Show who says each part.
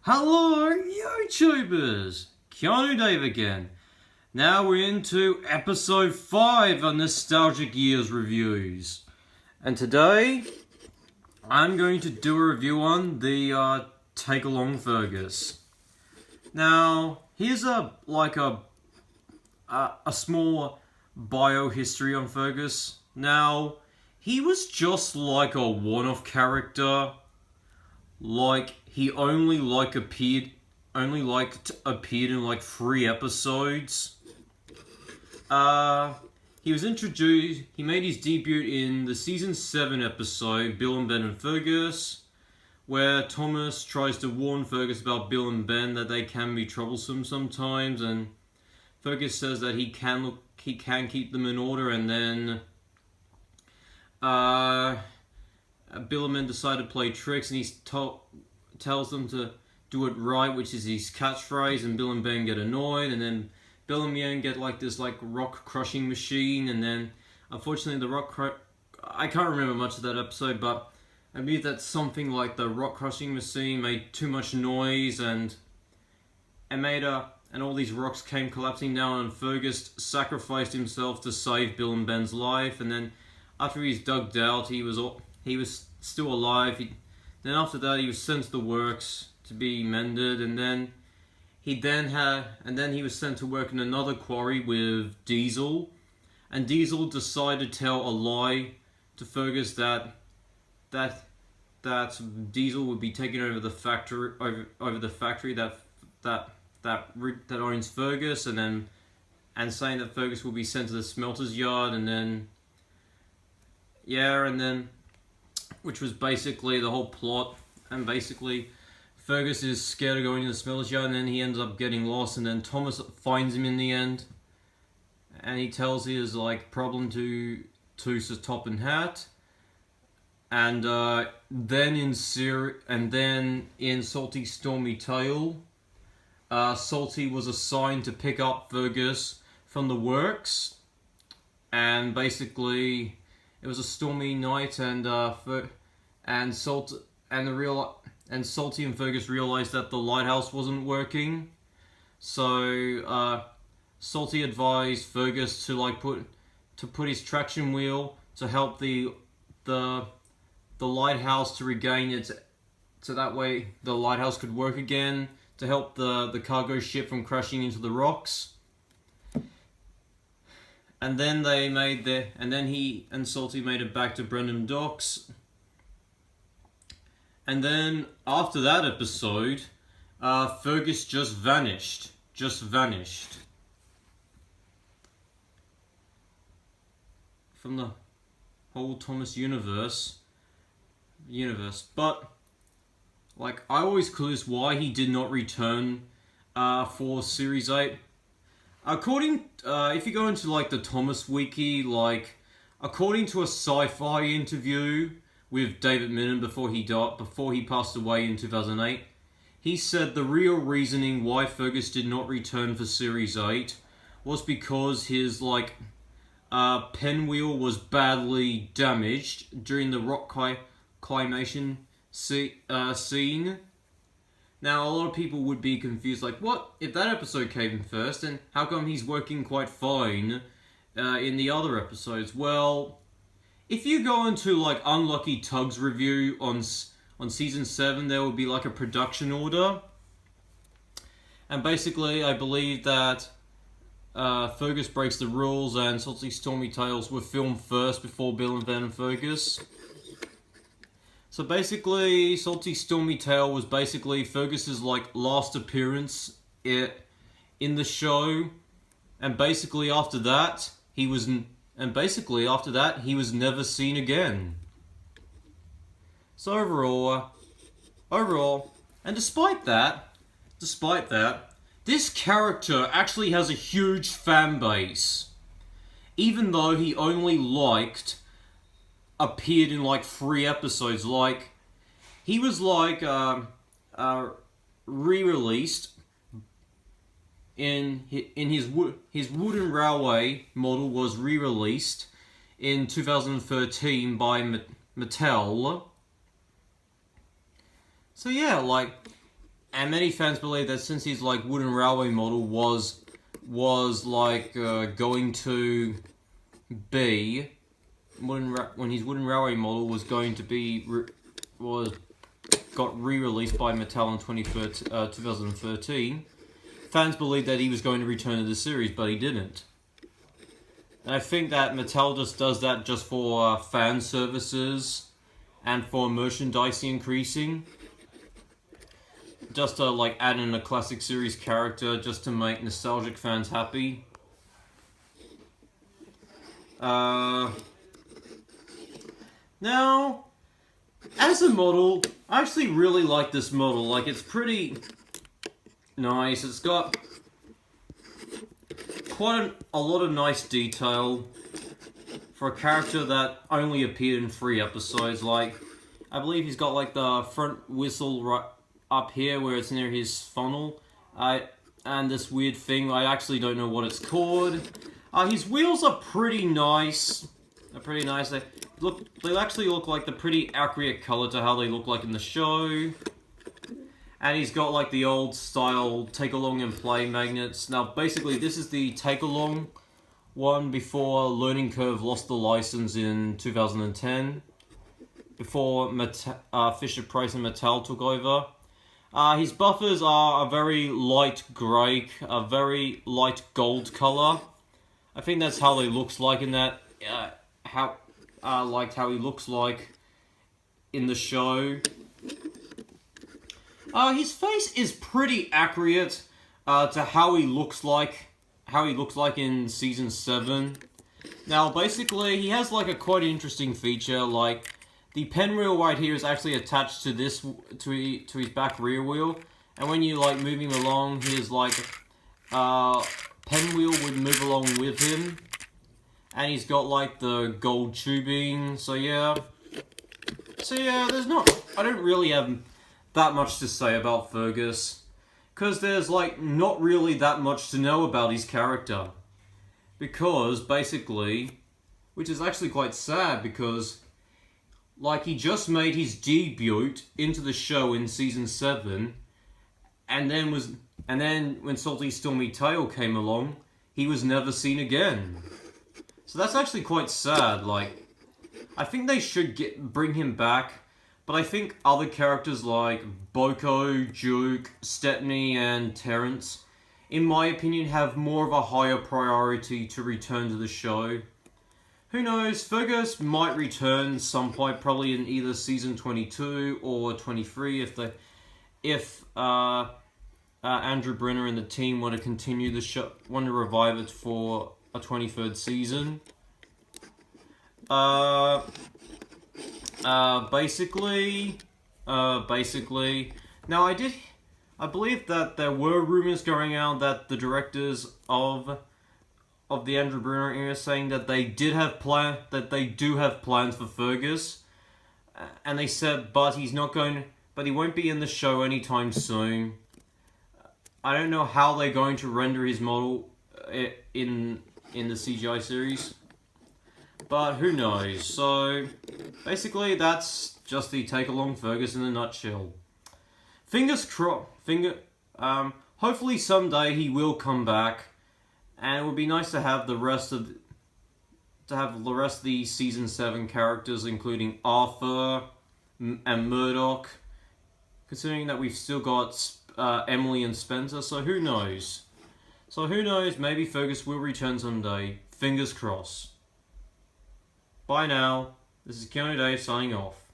Speaker 1: Hello, YouTubers! Keanu Dave again. Now we're into episode 5 of Nostalgic Years Reviews. And today, I'm going to do a review on the Take Along Fergus. Now, here's a small bio-history on Fergus. Now, he was just like a one-off character. He only appeared in like 3 episodes. He was introduced. He made his debut in the season 7 episode Bill and Ben and Fergus, where Thomas tries to warn Fergus about Bill and Ben that they can be troublesome sometimes, and Fergus says that he can keep them in order, and then Bill and Ben decide to play tricks, and he tells them to do it right, which is his catchphrase, and Bill and Ben get annoyed, and then Bill and Ben get this rock crushing machine, and then unfortunately I can't remember much of that episode, but I believe that something like the rock crushing machine made too much noise, and all these rocks came collapsing down, and Fergus sacrificed himself to save Bill and Ben's life, and then after he's dug out, he was still alive. Then after that, he was sent to the works to be mended, and then he was sent to work in another quarry with Diesel, and Diesel decided to tell a lie to Fergus that Diesel would be taking over the factory that owns Fergus, and saying that Fergus will be sent to the smelter's yard, which was basically the whole plot, and basically Fergus is scared of going to the smelter's yard, and then he ends up getting lost, and then Thomas finds him in the end, and he tells his problem to Top and Hat, and then in Salty Stormy Tale, Salty was assigned to pick up Fergus from the works, and basically it was a stormy night, and Salty and Fergus realized that the lighthouse wasn't working. So Salty advised Fergus to put his traction wheel to help the lighthouse to regain its, so that way the lighthouse could work again, to help the cargo ship from crashing into the rocks. And then he and Salty made it back to Brenham Docks. And then after that episode, Fergus just vanished. From the whole Thomas universe. But I always clueless why he did not return for Series 8. According, if you go into the Thomas Wiki, according to a sci-fi interview with David Minnan before he passed away in 2008, he said the real reasoning why Fergus did not return for Series 8 was because his pinwheel was badly damaged during the rock climation scene. Now, a lot of people would be confused, what? If that episode came first, and how come he's working quite fine in the other episodes? Well, if you go into, Unlucky Tug's review on Season 7, there will be, a production order. And basically, I believe that Fergus Breaks the Rules and Salty Stormy Tales were filmed first before Bill and Ben and Fergus. So basically, Salty Stormy Tale was basically Fergus's last appearance in the show, and basically after that he was never seen again. So overall, and despite that, this character actually has a huge fan base, even though he only appeared in 3 episodes. He was re-released in his wooden railway model was re-released in 2013 by Mattel. So yeah, and many fans believe that since his like wooden railway model was like going to be when his wooden railway model was going to be got re-released by Mattel in 2013, fans believed that he was going to return to the series, but he didn't. And I think that Mattel just does that just for fan services and for merchandise increasing. Just to like add in a classic series character just to make nostalgic fans happy. Now, as a model, I actually really like this model. Like, it's pretty nice. It's got quite a lot of nice detail for a character that only appeared in 3 episodes. Like, I believe he's got like the front whistle right up here where it's near his funnel. And this weird thing, I actually don't know what it's called. His wheels are pretty nice. They're pretty nice. They actually look like the pretty accurate color to how they look like in the show. And he's got like the old style take along and play magnets. Now basically this is the take along one before Learning Curve lost the license in 2010. Before Fisher Price and Mattel took over. His buffers are a very light grey, a very light gold color. I think that's how he looks like in that, like how he looks like in the show. His face is pretty accurate to how he looks like in season 7. Now, basically, he has like a quite interesting feature. Like the pen wheel right here is actually attached to this to his back rear wheel, and when you like move him along, his like pen wheel would move along with him, and he's got like the gold tubing. So yeah, there's I don't really have that much to say about Fergus, because there's like not really that much to know about his character, because basically, which is actually quite sad, because like he just made his debut into the show in season 7, and then when Salty Stormy Tail came along, he was never seen again. So that's actually quite sad. Like, I think they should bring him back, but I think other characters like Boko, Duke, Stepney, and Terrence, in my opinion, have more of a higher priority to return to the show. Who knows, Fergus might return some point, probably in either season 22 or 23 if Andrew Brenner and the team want to continue the show, want to revive it for a 23rd season. Basically, now I believe that there were rumors going out that the directors of the Andrew Bruner era saying that they do have plans for Fergus, and they said, but he won't be in the show anytime soon. I don't know how they're going to render his model in the CGI series, but who knows. So basically, that's just the take along Fergus in a nutshell. Fingers crossed. Hopefully someday he will come back. And it would be nice to have the rest of the season 7 characters, including Arthur and Murdoch. Considering that we've still got Emily and Spencer, so who knows? Maybe Fergus will return someday. Fingers crossed. Bye now. This is Keanu Dave signing off.